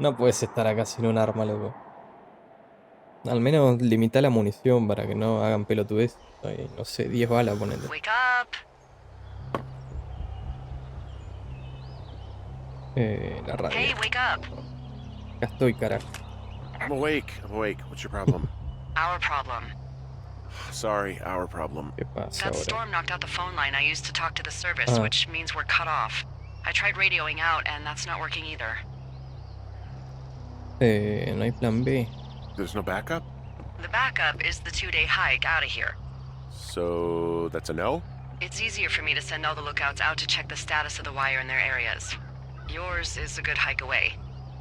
No puedes estar acá sin un arma, loco. Al menos limita la munición para que no hagan pelotudez. Ay, no sé, 10 balas, ponele. Wake up. La radio. Hey, wake up. Acá estoy, carajo. I'm awake. I'm awake. What's your problem? Our problem. Sorry, our problem. ¿Qué pasa That ahora? storm knocked out the phone line I used to talk to the service, Ah, which means we're cut off. I tried radioing out, and that's not working either. no hay plan B. There's no backup? The backup is the 2-day hike out of here. So that's a no? It's easier for me to send all the lookouts out to check the status of the wire in their areas. Yours is a good hike away.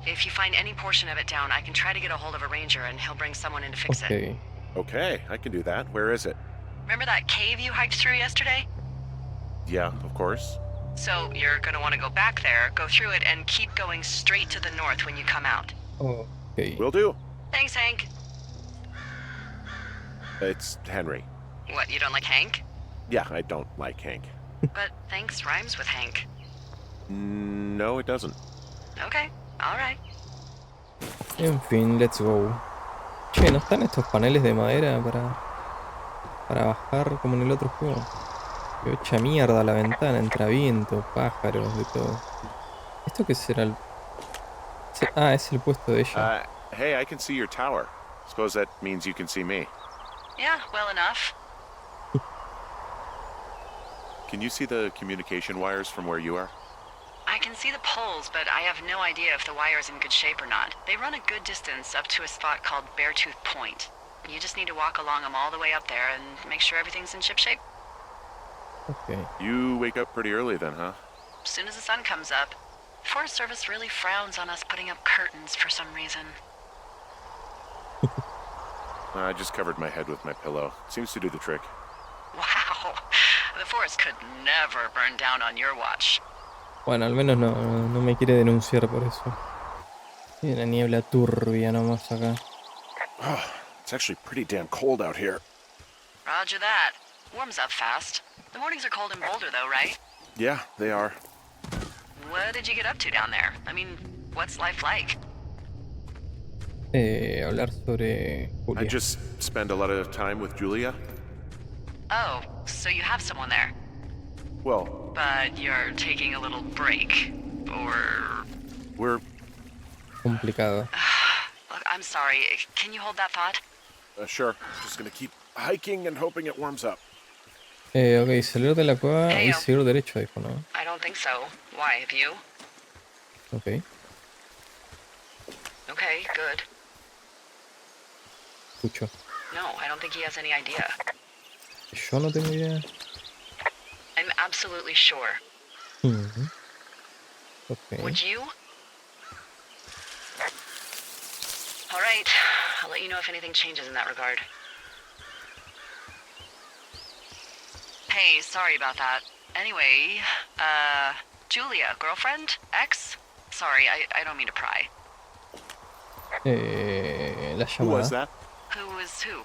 If you find any portion of it down, I can try to get a hold of a ranger and he'll bring someone in to fix it. Ok. Okay, I can do that. Where is it? Remember that cave you hiked through yesterday? Yeah, of course. So you're gonna want to go back there, go through it, and keep going straight to the north when you come out. Ok. Will do. Thanks, Hank. It's Henry. What, you don't like Hank? Yeah, I don't like Hank. But thanks rhymes with Hank. No, it doesn't. Okay, alright. En fin, let's go. Che, ¿no están estos paneles de madera para bajar como en el otro juego? Que echa mierda la ventana, entra viento, pájaros, de todo. ¿Esto qué será? Ah, es el puesto de ella. Hey, I can see your tower. Suppose that means you can see me. Yeah, well enough. Can you see the communication wires from where you are? I can see the poles, but I have no idea if the wire's in good shape or not. They run a good distance up to a spot called Beartooth Point. You just need to walk along them all the way up there and make sure everything's in ship shape. Ok. You wake up pretty early then, huh? As soon as the sun comes up. Forest Service really frowns on us putting up curtains for some reason. I just covered my head with my pillow. Seems to do the trick. Wow. The forest could never burn down on your watch. Bueno, al menos no me quiere denunciar por eso. Tiene la niebla turbia nomás acá. Oh, it's actually pretty damn cold out here. Roger that. Warms up fast. The mornings are cold in Boulder, though, right? Yeah, they are. What did you get up to down there? I mean, what's life like? Hablar sobre I Julia. just spend a lot of time with Julia. Oh, so you have someone there. Well, But you're taking a little break. Or... we're... Complicado. Look, I'm sorry. Can you hold that thought? Sure. Just gonna keep hiking and hoping it warms up. Ok, salir de la cueva y Heyo. seguir derecho, dijo, ¿no? I don't think so. Why, have you? Ok. Okay, good. Escucho. No, I don't think he has any idea. Yo no tengo idea. I'm absolutely sure. Ujú. Ok. Would you? All right. I'll let you know if anything changes in that regard. Hey, sorry about that. Anyway, Julia, girlfriend? Ex? Sorry, I don't mean to pry. La Who was llamada. that? Who is who?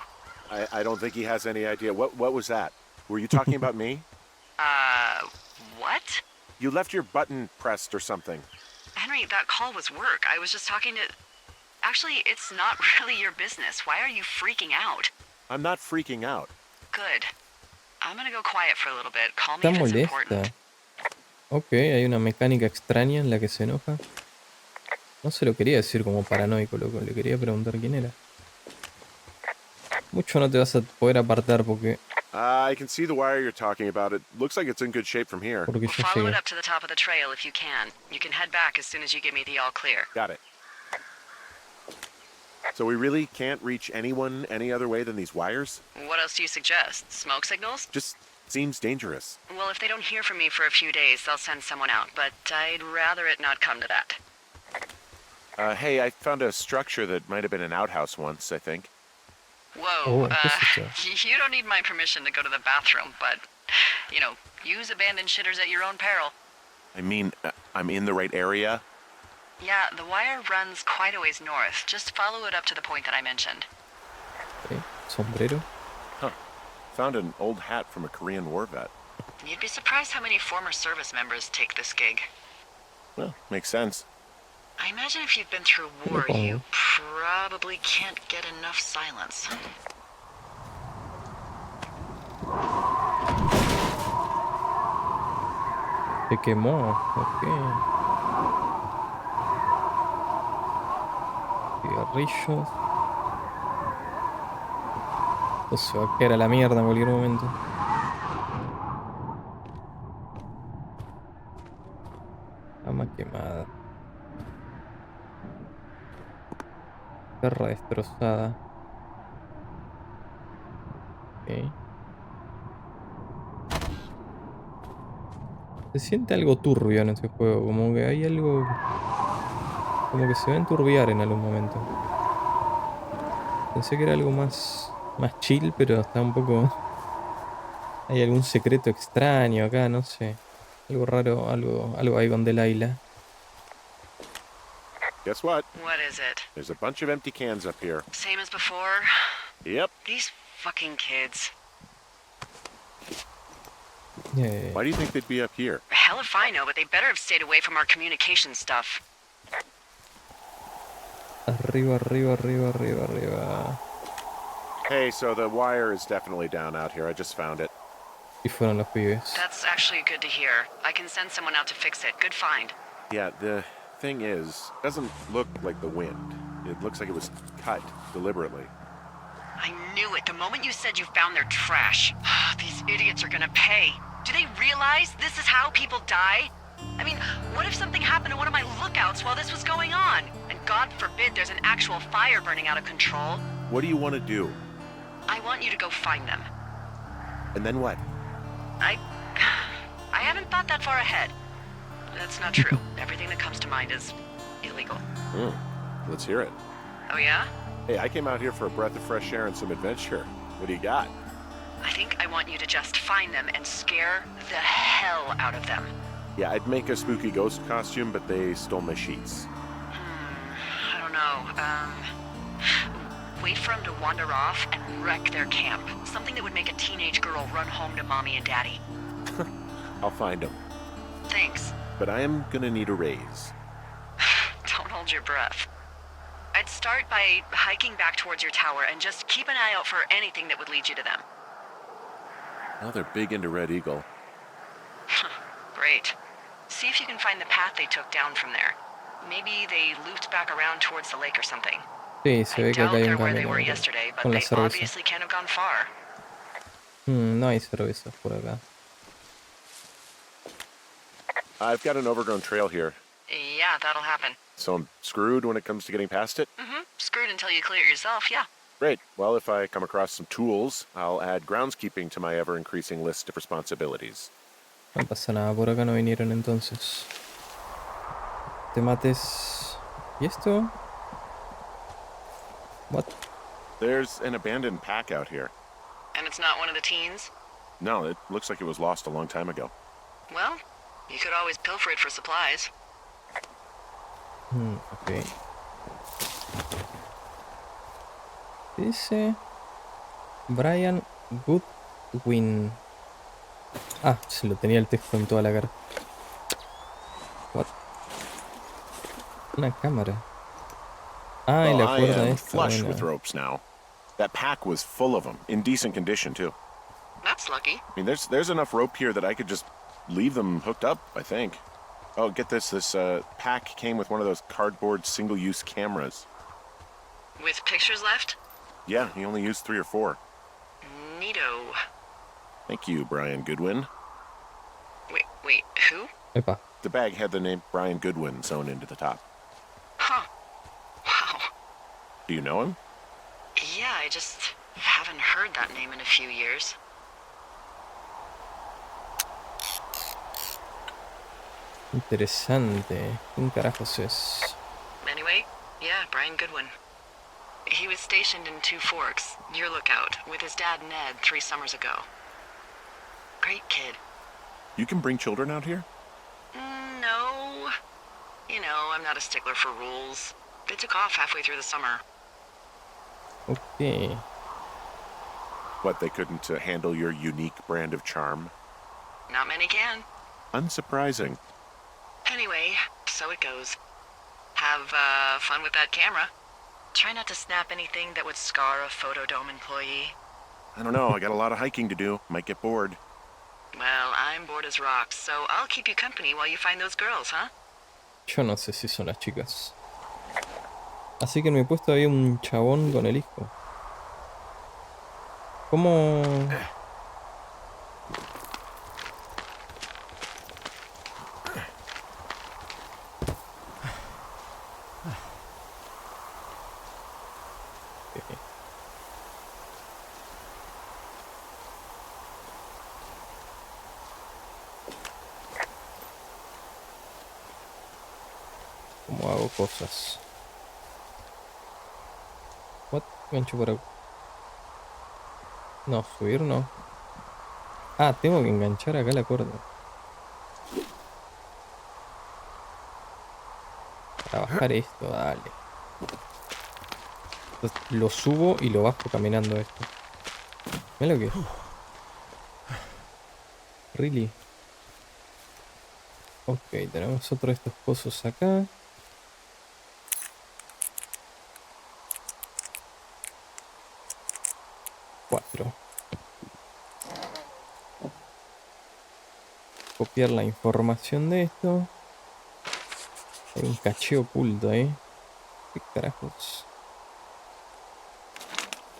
I don't think he has any idea. What was that? Were you talking about me? What? You left your button pressed or something. Henry, that call was work. I was just talking to... Actually, it's not really your business. Why are you freaking out? I'm not freaking out. Good. I'm gonna go quiet for a little bit. Call me Está if it's molesta. important. Ok, hay una mecánica extraña en la que se enoja. No se lo quería decir como paranoico, loco. Le quería preguntar quién era. Mucho no te vas a poder apartar porque I can see the wire you're talking about. It looks like it's in good shape from here. ya Follow it llegué. up to the top of the trail if you can. You can head back as soon as you give me the all clear. Got it. So we really can't reach anyone any other way than these wires? What else do you suggest? Smoke signals? Just seems dangerous. Well, if they don't hear from me for a few days, they'll send someone out, but I'd rather it not come to that. Hey, I found a structure that might have been an outhouse once, I think. Whoa, Oh, ¿qué es esto? you don't need my permission to go to the bathroom, but, you know, use abandoned shitters at your own peril. I mean, I'm in the right area. Yeah, the wire runs quite a ways north. Just follow it up to the point that I mentioned. Ok, sombrero. Found an old hat from a Korean war vet. You'd be surprised how many former service members take this gig. Well, makes sense. I imagine if you've been through war, you probably can't get enough silence. Se quemó, ok. Cigarrillos. Esto se va a caer a la mierda en cualquier momento. Cama quemada. Perra destrozada. Ok. Se siente algo turbio en este juego, como que hay algo... Como que se va a enturbiar en algún momento. Pensé que era algo más chill, pero está un poco... Hay algún secreto extraño acá, no sé. Algo raro, algo ahí con Delilah. Guess what? What is it? There's a bunch of empty cans up here. Same as before? Yep. These fucking kids. Why do you think they'd be up here? Hell if I know, but they better have stayed away from our communication stuff. Arriba, arriba, arriba, arriba, arriba. Hey, so the wire is definitely down out here. I just found it. Y fueron los pibes. That's actually good to hear. I can send someone out to fix it. Good find. Yeah, the thing is, it doesn't look like the wind. It looks like it was cut deliberately. I knew it the moment you said you found their trash. These idiots are gonna pay. Do they realize this is how people die? I mean, what if something happened to one of my lookouts while this was going on? And God forbid there's an actual fire burning out of control. What do you want to do? I want you to go find them. And then what? I haven't thought that far ahead. That's not true. Everything that comes to mind is illegal. Let's hear it. Oh yeah? Hey, I came out here for a breath of fresh air and some adventure. What do you got? I think I want you to just find them and scare the hell out of them. Yeah, I'd make a spooky ghost costume, but they stole my sheets. I don't know. Wait for them to wander off and wreck their camp. Something that would make a teenage girl run home to mommy and daddy. I'll find them. Thanks. But I am gonna need a raise. Don't hold your breath. I'd start by hiking back towards your tower and just keep an eye out for anything that would lead you to them. Well, they're big into Red Eagle. Great. See if you can find the path they took down from there. Maybe they looped back around towards the lake or something. Sí, se ve I que acá doubt hay they're un where they camino were yesterday, but con la they cerveza. obviously can't have gone far. No hay cervezas por acá. I've got an overgrown trail here, Yeah, that'll happen. so I'm screwed when it comes to getting past it. Screwed until you clear it yourself, yeah. Great. Well, if I come across some tools, I'll add groundskeeping to my ever-increasing list of responsibilities. No pasa nada, por acá no vinieron entonces. Te mates. ¿Y esto? What? There's an abandoned pack out here. And it's not one of the teens? No, it looks like it was lost a long time ago. Well, you could always pilfer it for supplies. Ok. Dice Brian Goodwin. Ah, se lo tenía el texto en toda la cara. What? Una cámara. Ah, y Well, la I cuerda am esta. flush Buena. with ropes now. That pack was full of them, in decent condition too. That's lucky. I mean, there's enough rope here that I could just leave them hooked up, I think. Oh, get this. This pack came with one of those cardboard single-use cameras. With pictures left? Yeah, he only used 3 or 4. Neato. Thank you, Brian Goodwin. Wait, who? Epa. The bag had the name Brian Goodwin sewn into the top. Huh. Wow. Do you know him? Yeah, I just haven't heard that name in a few years. Interesante. ¿Quién carajos es? Anyway, yeah, Brian Goodwin. He was stationed in Two Forks, your lookout, with his dad Ned 3 summers ago. Great kid. You can bring children out here? No. You know, I'm not a stickler for rules. They took off halfway through the summer. Ok. What, they couldn't handle your unique brand of charm? Not many can. Unsurprising. Anyway, so it goes. Have fun with that camera. Try not to snap anything that would scar a Photodome employee. I don't know, I got a lot of hiking to do. Might get bored. Well, I'm bored as rocks, so I'll keep you company while you find those girls, huh? Yo no sé si son las chicas. Así que en mi puesto había un chabón con el hijo. ¿Cómo? ¿Cómo hago cosas? What? Gancho para... No, subir no. Ah, tengo que enganchar acá la cuerda. Para bajar esto, dale. Entonces, lo subo y lo bajo caminando esto. Mira lo que es. Really. Ok, tenemos otro de estos pozos acá. Cuatro. Copiar la información de esto. Hay un caché oculto ahí. ¿Qué carajos?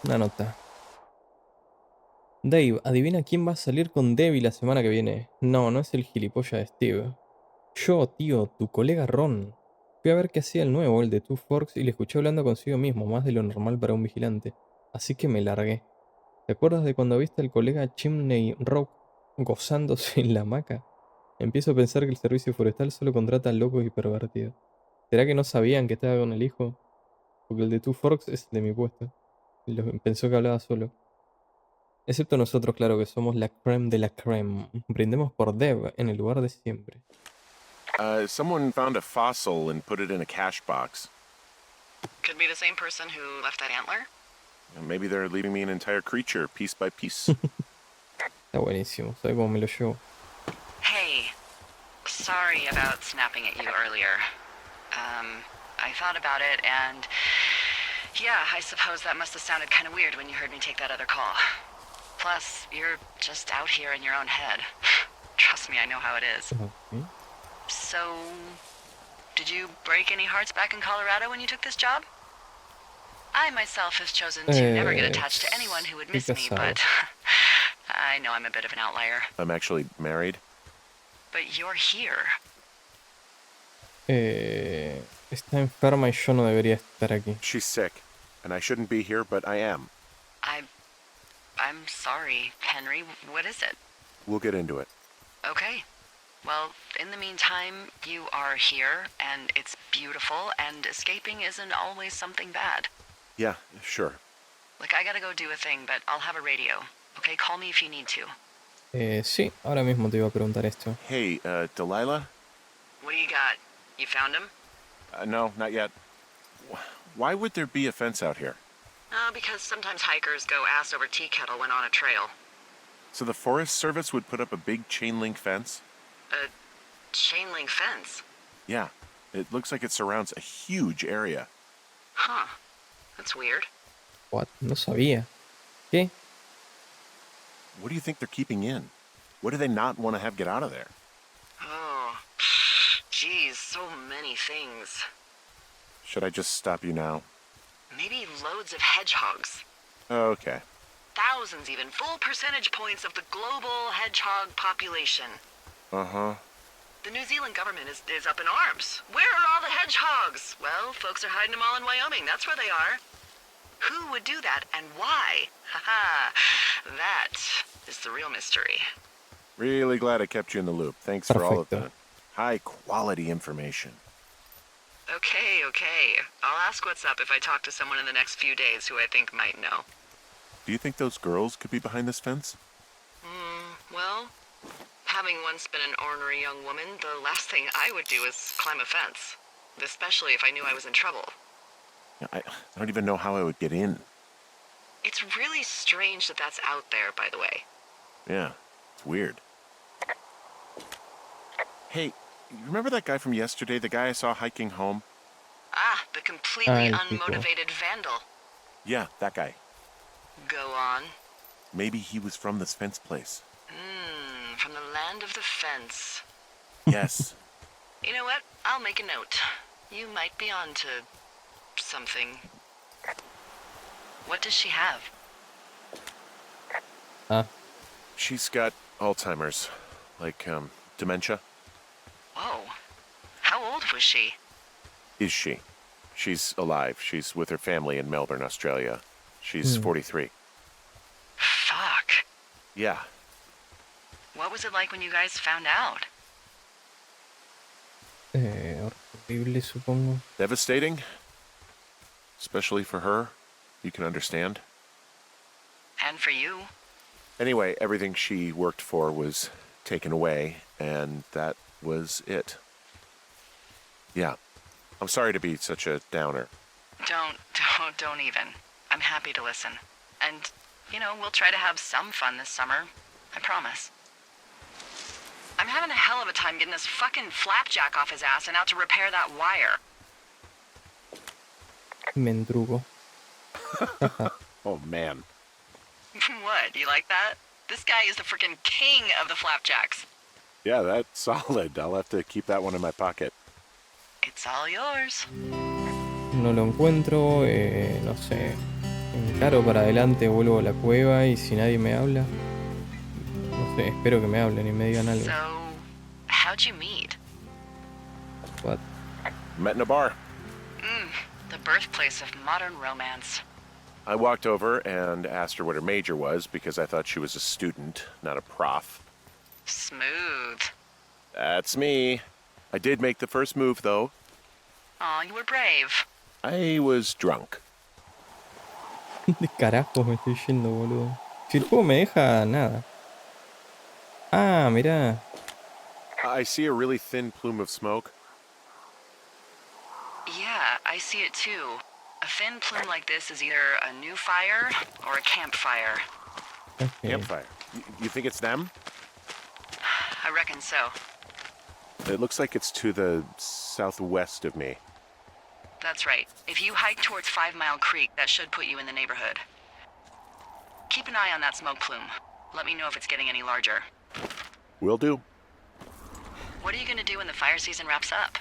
Una nota. Dave, adivina quién va a salir con Debbie la semana que viene. No, no es el gilipollas de Steve. Yo, tío, tu colega Ron. Fui a ver qué hacía el nuevo, el de Two Forks, y le escuché hablando consigo mismo, más de lo normal para un vigilante. Así que me largué. ¿Te acuerdas de cuando viste al colega Chimney Rock gozándose en la hamaca? Empiezo a pensar que el servicio forestal solo contrata a locos y pervertidos. ¿Será que no sabían que estaba con el hijo? Porque el de Two Forks es el de mi puesto. Y pensó que hablaba solo. Excepto nosotros, claro, que somos la creme de la creme. Brindemos por Dev en el lugar de siempre. Someone found a fossil and put it in a cash box. Could be the same person who left that antler. Maybe they're leaving me an entire creature, piece by piece. Está buenísimo, ¿sabes cómo me lo llevo? Hey, sorry about snapping at you earlier. I thought about it, and yeah, I suppose that must have sounded kind of weird when you heard me take that other call. Plus, you're just out here in your own head. Trust me, I know how it is. Okay. So, did you break any hearts back in Colorado when you took this job? I myself have chosen to never get attached to anyone who would miss me, but I know I'm a bit of an outlier. I'm actually married. But you're here. Está enferma y yo no debería estar aquí. She's sick, and I shouldn't be here, but I am. I'm sorry, Henry. What is it? We'll get into it. Okay. Well, in the meantime, you are here, and it's beautiful, and escaping isn't always something bad. Yeah, sure. Look, I gotta go do a thing, but I'll have a radio. Okay, call me if you need to. Sí, ahora mismo te iba a preguntar esto. Hey, Delilah? What do you got? You found him? No, not yet. Why would there be a fence out here? Because sometimes hikers go ass over tea kettle when on a trail. So the Forest Service would put up a big chain link fence? A chain link fence? Yeah. It looks like it surrounds a huge area. Huh. That's weird. What? No sabía. ¿Qué? What do you think they're keeping in? What do they not want to have get out of there? Oh, geez, so many things. Should I just stop you now? Maybe loads of hedgehogs. Okay. Thousands even. Full percentage points of the global hedgehog population. Uh-huh. The New Zealand government is up in arms. Where are all the hedgehogs? Well, folks are hiding them all in Wyoming. That's where they are. Who would do that and why? Haha. That is the real mystery. Really glad I kept you in the loop. Thanks for all of Perfecto. the high-quality information. Okay. I'll ask what's up if I talk to someone in the next few days who I think might know. Do you think those girls could be behind this fence? Well, having once been an ornery young woman, the last thing I would do is climb a fence. Especially if I knew I was in trouble. I don't even know how I would get in. It's really strange that that's out there, by the way. Yeah, it's weird. Hey, you remember that guy from yesterday, the guy I saw hiking home? the completely el tipo. unmotivated vandal. Yeah, that guy. Go on. Maybe he was from this fence place. From the land of the fence. Yes. You know what? I'll make a note. You might be onto something. What does she have? Ah, She's got Alzheimer's. Like, dementia. Whoa. How old was she? Is she? She's alive. She's with her family in Melbourne, Australia. She's 43. Fuck. Yeah. What was it like when you guys found out? horrible, supongo. Devastating. Especially for her. You can understand. And for you? Anyway, everything she worked for was taken away, and that was it. Yeah. I'm sorry to be such a downer. Don't even. I'm happy to listen. And, we'll try to have some fun this summer. I promise. I'm having a hell of a time getting this fucking flapjack off his ass and out to repair that wire. Mendrugo. Oh, man. What, you like that? This guy is the freaking king of the flapjacks. Yeah, that's solid. I'll have to keep that one in my pocket. It's all yours. No lo encuentro, no sé. Encaro para adelante, vuelvo a la cueva y si nadie me habla. No sé, espero que me hablen y me digan algo. So, how'd you meet? What? Met in a bar. The birthplace of modern romance. I walked over and asked her what her major was because I thought she was a student, not a prof. Smooth. That's me. I did make the first move, though. Aw, you were brave. I was drunk. ¿Dónde carajo me estoy yendo, boludo? Si el juego me deja nada. Ah, mirá. I see a really thin plume of smoke. Yeah, I see it too. A thin plume like this is either a new fire or a campfire. Okay. Campfire. You think it's them? I reckon so. It looks like it's to the southwest of me. That's right. If you hike towards 5 Mile Creek, that should put you in the neighborhood. Keep an eye on that smoke plume. Let me know if it's getting any larger. Will do. What are you gonna do when the fire season wraps up?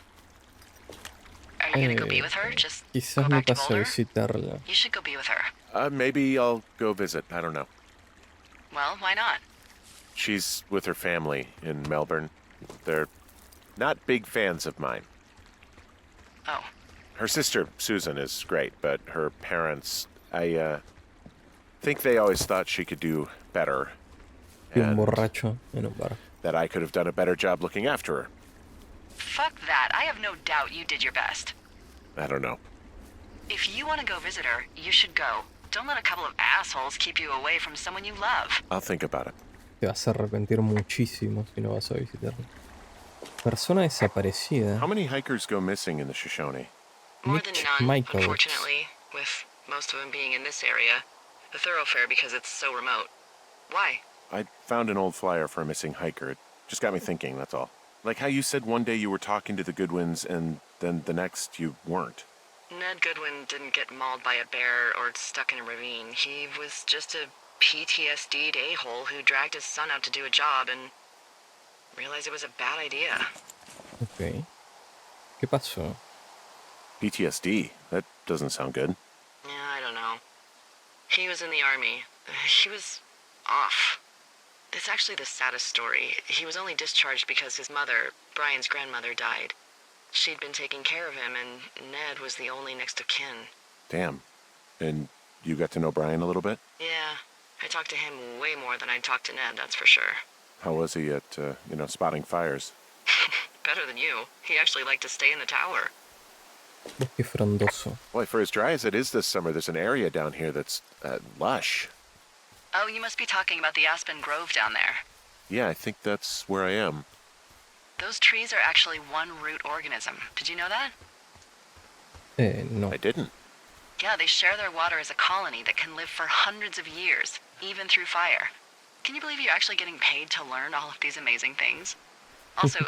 Are you gonna go be with her? Just go Quizás me back to pase a Boulder? visitarla. You should go be with her. Maybe I'll go visit. I don't know. Well, why not? She's with her family in Melbourne. They're not big fans of mine. Oh, Her sister, Susan, is great, but her parents, I think they always thought she could do better. Y un And borracho en un bar. that I could have done a better job looking after her. fuck that. I have no doubt you did your best. I don't know. If you want to go visit her, you should go. Don't let a couple of assholes keep you away from someone you love. I'll think about it. Te vas a arrepentir muchísimo si no vas a visitarla. Persona desaparecida. How many hikers go missing in the Shoshone? More than Mitch none, Michaels. unfortunately, with most of them being in this area. The thoroughfare because it's so remote. Why? I found an old flyer for a missing hiker. It just got me thinking, that's all. Like how you said one day you were talking to the Goodwins and then the next you weren't. Ned Goodwin didn't get mauled by a bear or stuck in a ravine. He was just a PTSD'd a-hole who dragged his son out to do a job and realized it was a bad idea. Ok. ¿Qué pasó? PTSD? That doesn't sound good. Yeah, I don't know. He was in the army. He was off. It's actually the saddest story. He was only discharged because his mother, Brian's grandmother, died. She'd been taking care of him, and Ned was the only next of kin. Damn. And you got to know Brian a little bit? Yeah, I talked to him way more than I'd talked to Ned, that's for sure. How was he at, spotting fires? Better than you. He actually liked to stay in the tower. Bosque frondoso. Boy, for as dry as it is this summer, there's an area down here that's lush. Oh, you must be talking about the Aspen Grove down there. Yeah, I think that's where I am. Those trees are actually one root organism. Did you know that? No. I didn't. Yeah, they share their water as a colony that can live for hundreds of years, even through fire. Can you believe you're actually getting paid to learn all of these amazing things? Also,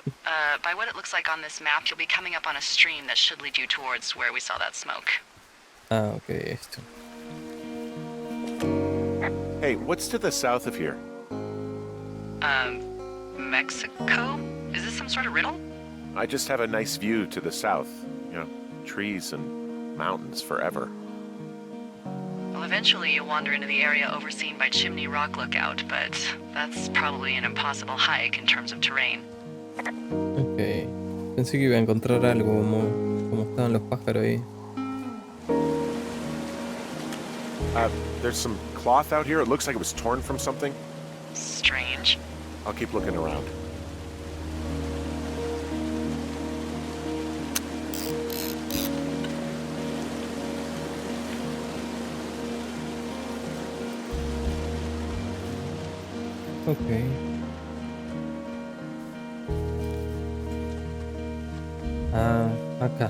by what it looks like on this map, you'll be coming up on a stream that should lead you towards where we saw that smoke. Ah, ok, esto. Hey, what's to the south of here? Mexico? Is this some sort of riddle? I just have a nice view to the south. You know, trees and mountains forever. Well, eventually you'll wander into the area overseen by Chimney Rock Lookout, but that's probably an impossible hike in terms of terrain. Ok. Pensé que iba a encontrar algo como estaban los pájaros ahí. There's some cloth out here. It looks like it was torn from something. Strange. I'll keep looking around. Ok. Ah, acá.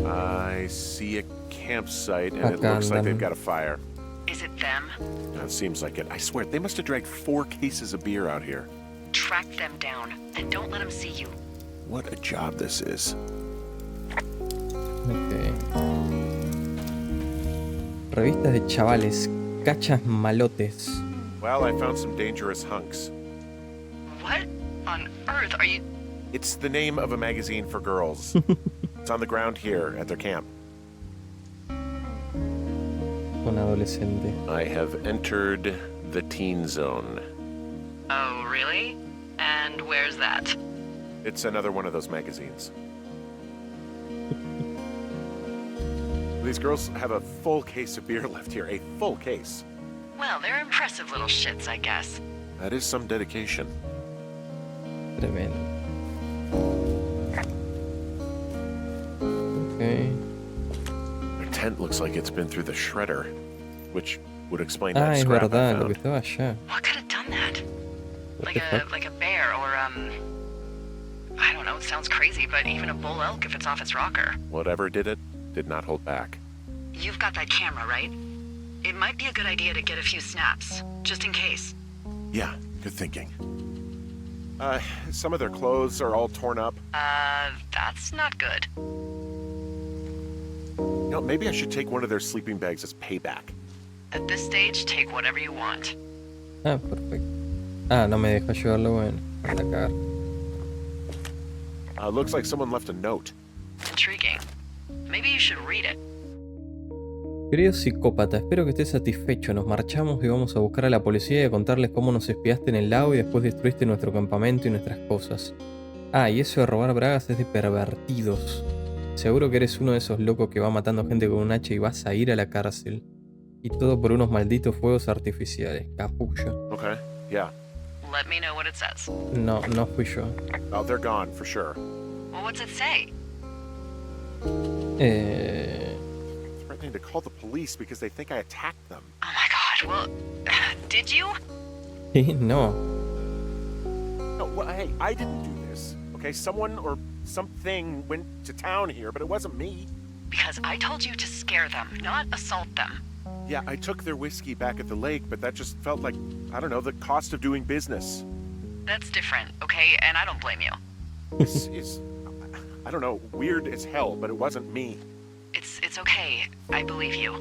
I see a campsite, and it Acá looks like andan. they've got a fire. Is it them? It seems like it. I swear, they must have dragged 4 cases of beer out here. Track them down, and don't let them see you. What a job this is. Ok. Revistas de chavales. Cachas malotes. Well, I found some dangerous hunks. What on earth are you... It's the name of a magazine for girls. It's on the ground here at their camp. Un adolescente. I have entered the teen zone. Oh, really? And where's that? It's another one of those magazines. These girls have a full case of beer left here. A full case. Well, they're impressive little shits, I guess. That is some dedication. Tremendo. Ok. Their tent looks like it's been through the shredder, which would explain Ah, that es scrap I verdad, lo que found. estaba allá. What could have done that? What Like the a fuck? like a bear or I don't know, it sounds crazy, but even a bull elk if it's off its rocker. Whatever did it, did not hold back. You've got that camera, right? It might be a good idea to get a few snaps, just in case. Yeah, good thinking. Some of their clothes are all torn up. That's not good. You know, maybe I should take one of their sleeping bags as payback. At this stage, take whatever you want. Ah, perfecto. Ah, no me deja llevarlo, bueno. Anda a cagar. Looks like someone left a note. Intriguing. Maybe you should read it. Querido psicópata, espero que estés satisfecho. Nos marchamos y vamos a buscar a la policía y a contarles cómo nos espiaste en el lago y después destruiste nuestro campamento y nuestras cosas. Ah, y eso de robar bragas es de pervertidos. Seguro que eres uno de esos locos que va matando gente con un hacha y vas a ir a la cárcel. Y todo por unos malditos fuegos artificiales. Capullo. Okay, yeah. Let me know what it says. No, no fui yo. Oh, they're gone for sure. Well, what's it say? Threatening to call the police because they think I attacked them. Oh my god, well, did you? No. No, well, hey, I didn't do this. Okay, someone or something went to town here, but it wasn't me. Because I told you to scare them, not assault them. Yeah, I took their whiskey back at the lake, but that just felt like, I don't know, the cost of doing business. That's different, okay? And I don't blame you. This is, I don't know, weird as hell, but it wasn't me. It's okay. I believe you.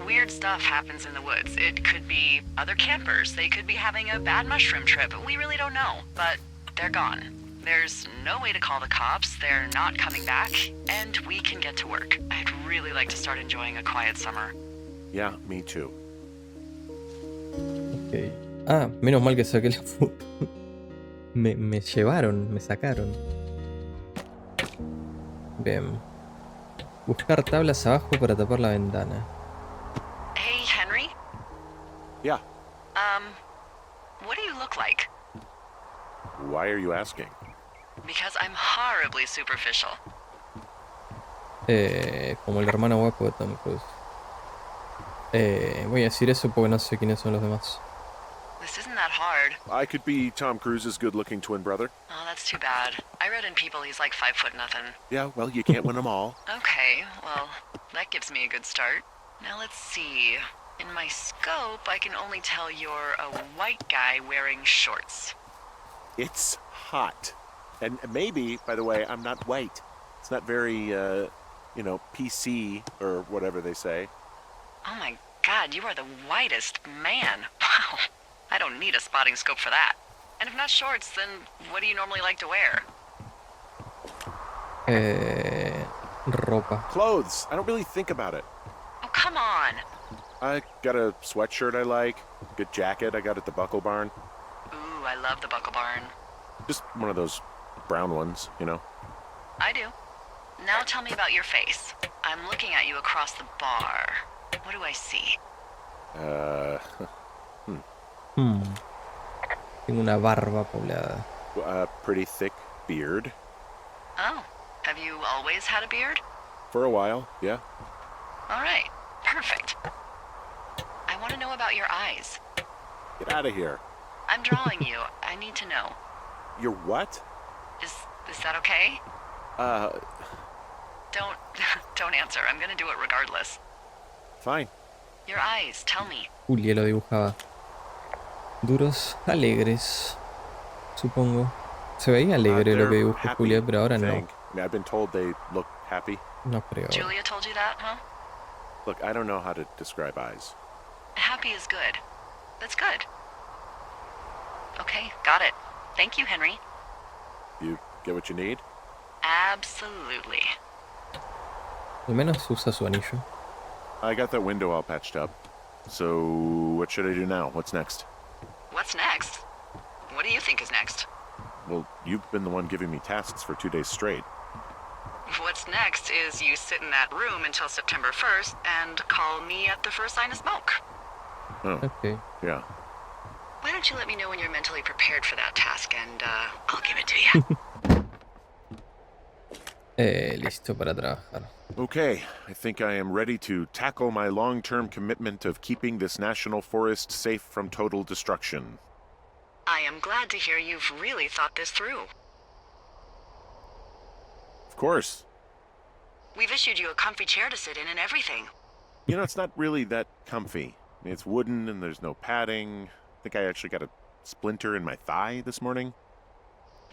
Weird stuff happens in the woods. It could be other campers. They could be having a bad mushroom trip. We really don't know. But they're gone. There's no way to call the cops. They're not coming back. And we can get to work. I'd really like to start enjoying a quiet summer. Yeah, me too. Ok. Ah, menos mal que saqué la foto. Me llevaron, me sacaron. Bien. Buscar tablas abajo para tapar la ventana. Hey, Henry? Yeah, What do you look like? why are you asking? Because I'm horribly superficial. Como el hermano guapo de Tom Cruise. Voy a decir eso porque no sé quiénes son los demás. This isn't that hard. I could be Tom Cruise's good-looking twin brother. Oh, that's too bad. I read in People he's like 5'0" Yeah, well, you can't win them all. Okay, well, that gives me a good start. Now let's see. In my scope, I can only tell you're a white guy wearing shorts. It's hot. And maybe, by the way, I'm not white. It's not very, PC or whatever they say. Oh my God, you are the whitest man. Wow. I don't need a spotting scope for that. And if not shorts, then what do you normally like to wear? Ropa. Clothes. I don't really think about it. Oh, come on. I got a sweatshirt I like. Good jacket I got at the Buckle Barn. Ooh, I love the Buckle Barn. Just one of those brown ones, you know. I do. Now tell me about your face. I'm looking at you across the bar. What do I see? Tengo una barba poblada. A pretty thick beard. Oh, have you always had a beard? For a while, yeah. All right, perfect. I want to know about your eyes. Get out of here. I'm drawing you. I need to know. You're what? Is that okay? Don't answer. I'm gonna do it regardless. Fine. Your eyes, tell me. Julia lo dibujaba. Duros, alegres, supongo. Se veía alegre lo que dibujó happy, Julia, pero ahora I no. think. I mean, I've been told they look happy. No creo. Julia told you that, huh? Look, I don't know how to describe eyes. Happy is good. That's good. Okay, got it. Thank you, Henry. You get what you need? Absolutely. Al menos usa su anillo. I got that window all patched up. So, what should I do now? What's next? What's next? What do you think is next? Well, you've been the one giving me tasks for 2 days straight. What's next is you sit in that room until September 1st and call me at the first sign of smoke. Oh, Ok. yeah. Why don't you let me know when you're mentally prepared for that task and I'll give it to you. Listo para trabajar. Okay, I think I am ready to tackle my long-term commitment of keeping this national forest safe from total destruction. I am glad to hear you've really thought this through. Of course. We've issued you a comfy chair to sit in and everything. You know, it's not really that comfy. I mean, it's wooden and there's no padding. I think I actually got a splinter in my thigh this morning.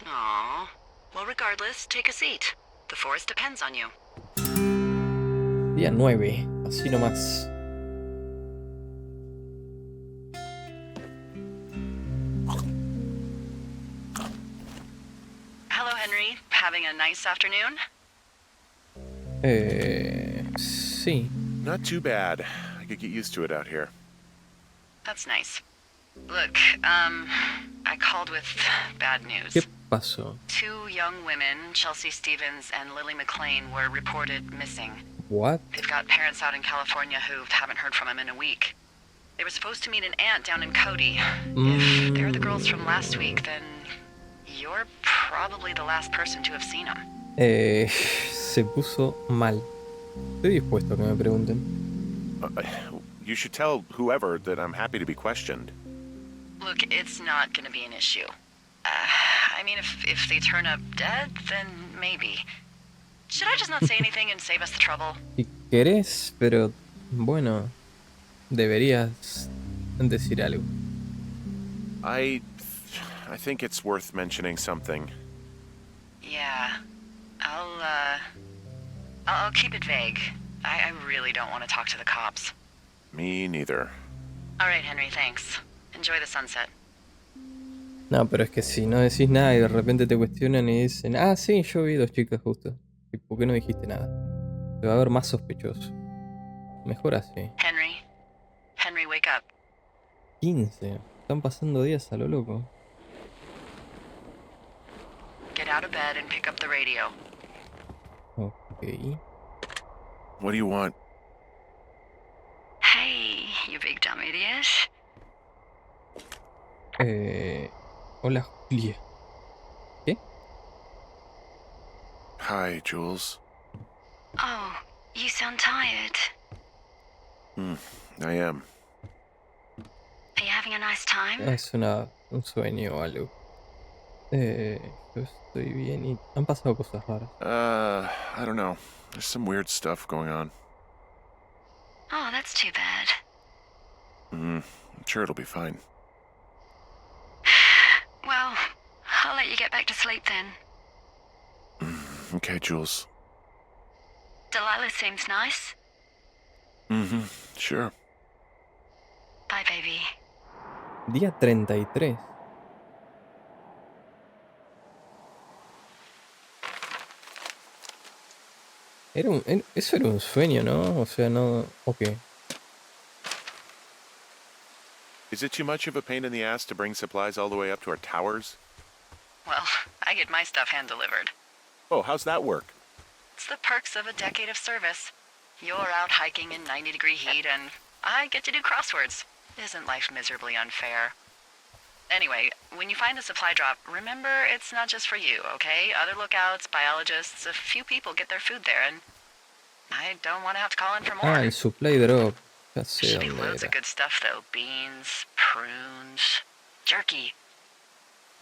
Aww. Well, regardless, take a seat. The forest depends on you. Día 9. Así nomás. Hello, Henry. Having a nice afternoon? Sí. Not too bad. I could get used to it out here. That's nice. Look, I called with bad news. ¿Qué pasó? 2 young women, Chelsea Stevens and Lily McLean, were reported missing. What? They've got parents out in California who haven't heard from them in a week. They were supposed to meet an aunt down in Cody. If they're the girls from last week, then you're probably the last person to have seen them. Se puso mal. Estoy dispuesto a que me pregunten. You should tell whoever that I'm happy to be questioned. Look, it's not gonna be an issue. I mean, if they turn up dead, then maybe. Should I just not say anything and save us the trouble? Si querés, pero bueno, deberías decir algo. I think it's worth mentioning something. Yeah. I'll keep it vague. I really don't want to talk to the cops. Me neither. All right, Henry, thanks. Enjoy the sunset. No, pero es que si no decís nada y de repente te cuestionan y dicen, ah, sí, yo vi 2 chicas justo. ¿Y por qué no dijiste nada? Se va a ver más sospechoso. Mejor así. Henry, wake up. 15. Están pasando días a lo loco. Get out of bed and pick up the radio. Ok. What do you want? Hey, you big dumb idiot. Hola, Julia. ¿Qué? Hi, Jules. Oh, you sound tired. I am. Are you having a nice time? Es un sueño o algo. Yo estoy bien y han pasado cosas raras. I don't know. There's some weird stuff going on. Oh, that's too bad. I'm sure it'll be fine. Well, sleep then. Okay, Jules. Delilah seems nice. Mm-hmm. Sure. Bye, baby. Día 33. Eso era un sueño, ¿no? O sea, no... Ok. Is it too much of a pain in the ass to bring supplies all the way up to our towers? Well, I get my stuff hand-delivered. Oh, how's that work? It's the perks of a decade of service. You're out hiking in 90-degree heat, and I get to do crosswords. Isn't life miserably unfair? Anyway, when you find a supply drop, remember it's not just for you, okay? Other lookouts, biologists, a few people get their food there, and I don't want to have to call in for more. Ah, el supply drop. Ya sé Should be dónde loads of era. good stuff, though. Beans, prunes, jerky.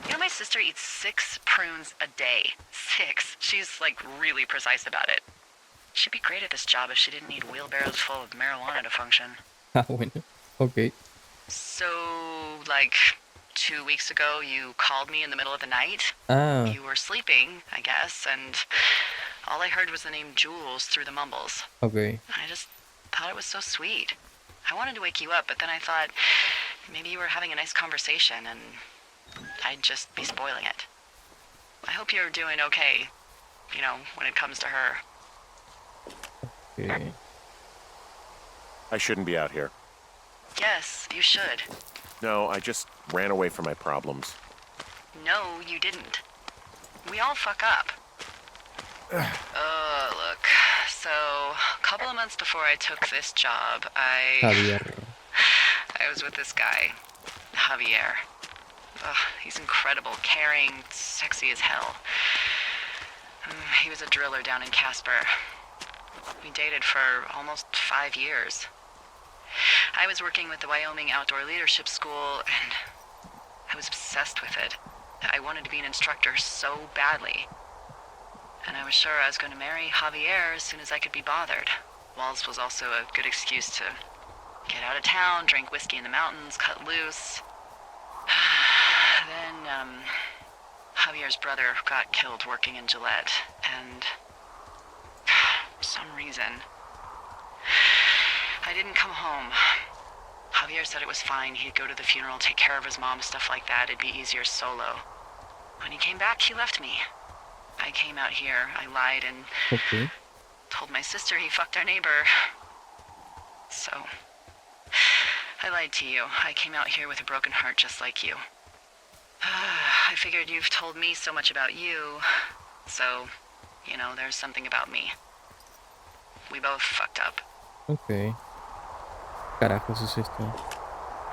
You know, my sister eats 6 prunes a day. 6. She's, like, really precise about it. She'd be great at this job if she didn't need wheelbarrows full of marijuana to function. Ah, bueno. Ok. So, like, 2 weeks ago, you called me in the middle of the night. Ah, You were sleeping, I guess, and all I heard was the name Jules through the mumbles. ok. I just thought it was so sweet. I wanted to wake you up, but then I thought maybe you were having a nice conversation and I'd just be spoiling it. I hope you're doing okay, you know, when it comes to her. Ok. I shouldn't be out here. Yes, you should. No, I just ran away from my problems. No, you didn't. We all fuck up. Look. So, a couple of months before I took this job, Javier. I was with this guy, Javier. Ugh, he's incredible, caring, sexy as hell. He was a driller down in Casper. We dated for almost 5 years. I was working with the Wyoming Outdoor Leadership School, and I was obsessed with it. I wanted to be an instructor so badly. And I was sure I was going to marry Javier as soon as I could be bothered. Walls was also a good excuse to get out of town, drink whiskey in the mountains, cut loose. Then, Javier's brother got killed working in Gillette, and for some reason, I didn't come home. Javier said it was fine. He'd go to the funeral, take care of his mom, stuff like that. It'd be easier solo. When he came back, he left me. I came out here. I lied and Ok. told my sister he fucked our neighbor. So, I lied to you. I came out here with a broken heart just like you. I figured you've told me so much about you, so, you know, there's something about me. We both fucked up. Ok. Carajos es esto.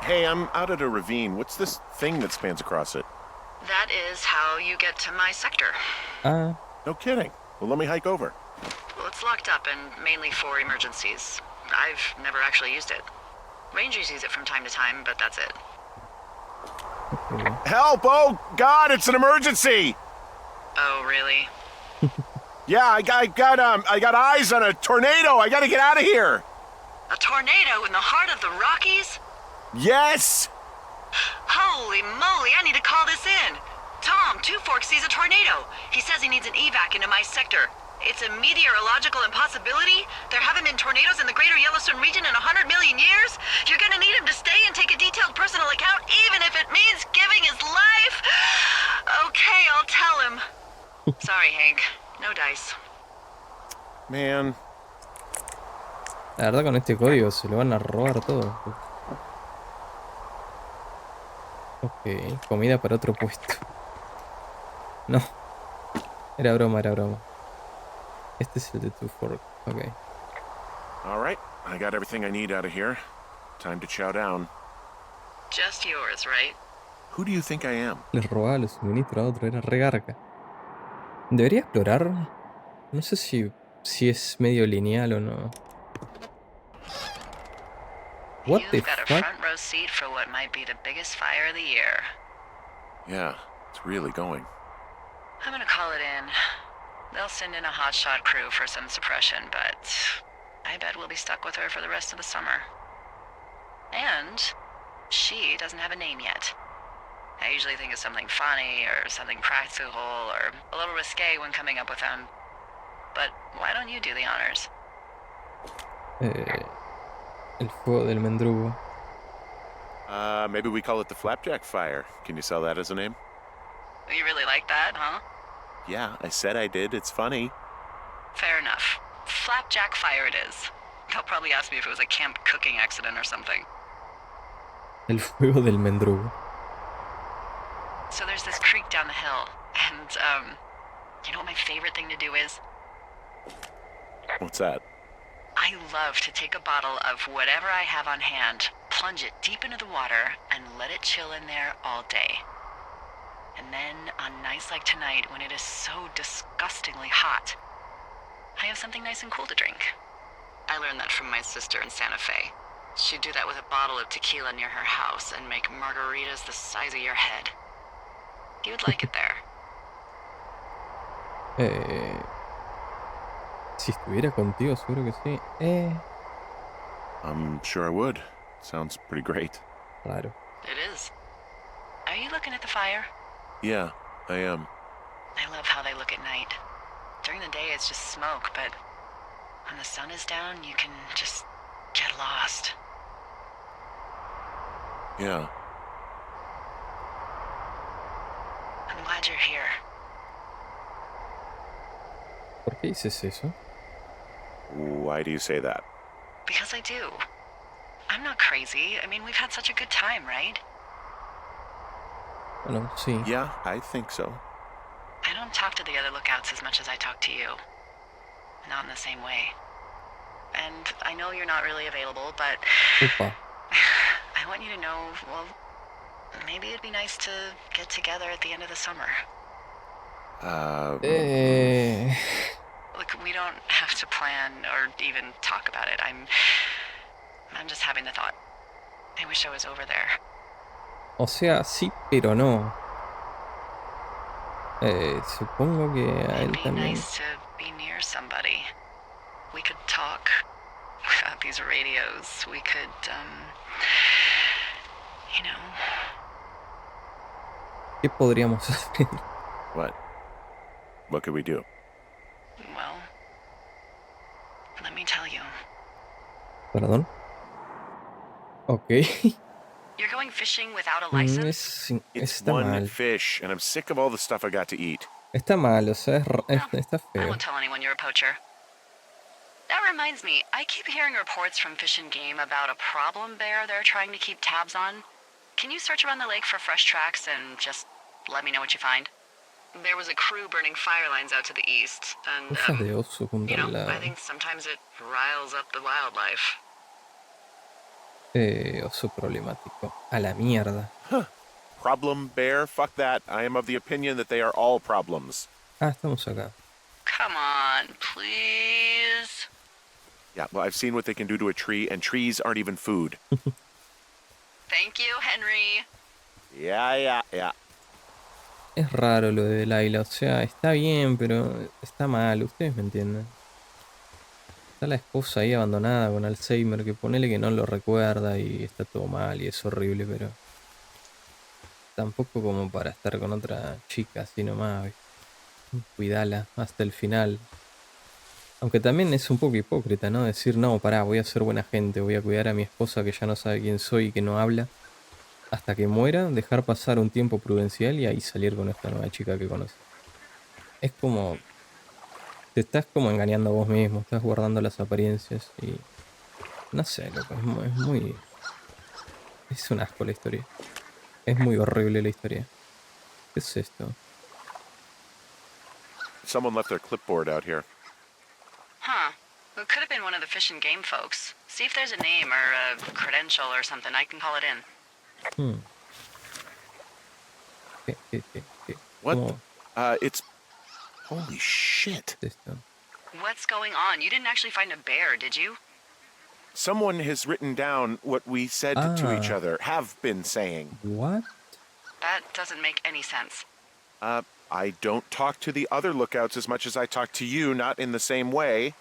Hey, I'm out at a ravine. What's this thing that spans across it? That is how you get to my sector. Ah, No kidding. Well, let me hike over. Well, it's locked up and mainly for emergencies. I've never actually used it. Rangers use it from time to time, but that's it. ok. Help! Oh, God, it's an emergency! Oh, really? Yeah, I got eyes on a tornado. I gotta get out of here. A tornado in the heart of the Rockies? Yes! Holy moly, I need to call this in. Tom, Two Forks sees a tornado. He says he needs an evac into my sector. It's a meteorological impossibility. There haven't been tornadoes in the greater Yellowstone region in 100 million years. You're gonna need him to stay and take a detailed personal account, even if it means giving his life. Okay, I'll tell him. Sorry, Hank. No dice. Man, La verdad con este código se lo van a robar todo. Ok, comida para otro puesto. No. Era broma, era broma. Este es el de Two Fork. Ok. all right. I got everything I need out of here. Time to chow down. Just yours, right? Who do you think I am? Les robaba los suministros a otro, era regarca. Debería explorar. No sé si es medio lineal o no. What the You've got a fuck? front row seat for what might be the biggest fire of the year. Yeah, it's really going. I'm gonna call it in. They'll send in a hotshot crew for some suppression, but I bet we'll be stuck with her for the rest of the summer. And she doesn't have a name yet. I usually think of something funny or something practical or a little risque when coming up with them. But why don't you do the honors? El fuego del mendrugo. Maybe we call it the flapjack fire. Can you sell that as a name? You really like that, huh? Yeah, I said I did. It's funny. Fair enough. Flapjack fire it is. They'll probably ask me if it was a camp cooking accident or something. El fuego del mendrugo. So there's this creek down the hill, and, you know what my favorite thing to do is? What's that? I love to take a bottle of whatever I have on hand, plunge it deep into the water, and let it chill in there all day. And then, on nights like tonight, when it is so disgustingly hot, I have something nice and cool to drink. I learned that from my sister in Santa Fe. She'd do that with a bottle of tequila near her house and make margaritas the size of your head. You'd like it there. Si estuviera contigo, seguro que sí. I'm sure I would. Sounds pretty great. Raro. It is. Are you looking at the fire? Yeah, I am. I love how they look at night. During the day, it's just smoke, but when the sun is down, you can just get lost. Yeah. I'm glad you're here. ¿Por qué dices eso? Why do you say that? Because I do. I'm not crazy. I mean, we've had such a good time, right? Bueno, sí. Yeah, I think so. I don't talk to the other lookouts as much as I talk to you. Not in the same way. And I know you're not really available, but Opa. I want you to know, well, maybe it'd be nice to get together at the end of the summer. Look, we don't have to plan or even talk about it. I'm just having the thought. I wish I was over there. O sea, sí, pero no. Supongo que a él It'd be también. nice to be near somebody. We could talk without these radios. We could, you know. ¿Qué podríamos hacer? What? What could we do? Well, let me tell you. Perdón. Ok. You're going fishing without a license? It's Está one mal. fish, and I'm sick of all the stuff I got to eat. Está mal, o sea, está I feo. won't tell anyone you're a poacher. That reminds me, I keep hearing reports from Fish and Game about a problem bear they're trying to keep tabs on. Can you search around the lake for fresh tracks and just let me know what you find? There was a crew burning fire lines out to the east, and, Hojas de oso junto you know, al lado. I think sometimes it riles up the wildlife. Oso problemático. A la mierda. Problem bear? Fuck that. I am of the opinion that they are all problems. Ah, estamos acá. Come on, please. Yeah, well, I've seen what they can do to a tree, and trees aren't even food. Thank you, Henry. Yeah. Es raro lo de Delilah, o sea, está bien, pero está mal, ustedes me entienden. Está la esposa ahí abandonada con Alzheimer, que ponele que no lo recuerda y está todo mal y es horrible, pero tampoco como para estar con otra chica así nomás, ¿viste? Cuidala hasta el final. Aunque también es un poco hipócrita, ¿no? Decir, no, pará, voy a ser buena gente, voy a cuidar a mi esposa que ya no sabe quién soy y que no habla, hasta que muera, dejar pasar un tiempo prudencial y ahí salir con esta nueva chica que conoce. Es como... Te estás como engañando a vos mismo, estás guardando las apariencias y... No sé, loco, es muy... Es un asco la historia. Es muy horrible la historia. ¿Qué es esto? Someone left their clipboard out here. Huh. It could have been one of the Fish and Game folks. See if there's a name or a credential or something. I can call it in. ¿Qué? What? ¿Cómo It's... Holy shit. es esto? What's going on? You didn't actually find a bear, did you? Someone has written down what we said to each Ah. other, have been saying. What? That doesn't make any sense. I don't talk to the other lookouts as much as I talk to you, not in the same way.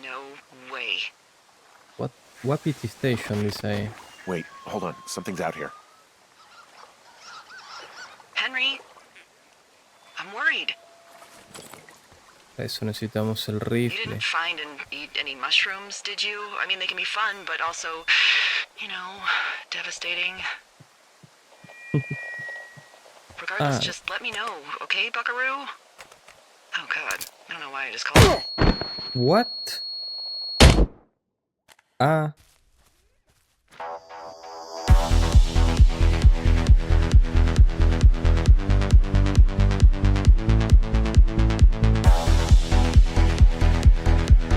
No way. What? Wapiti Station, dice ahí. Wait, hold on. Something's out here. Para eso necesitamos el You rifle. didn't find and eat any mushrooms, did you? I mean, they can be fun, but also, you know, devastating. Regardless, Ah, just let me know, okay, buckaroo? Oh, God. I don't know why I just called it. what? Ah,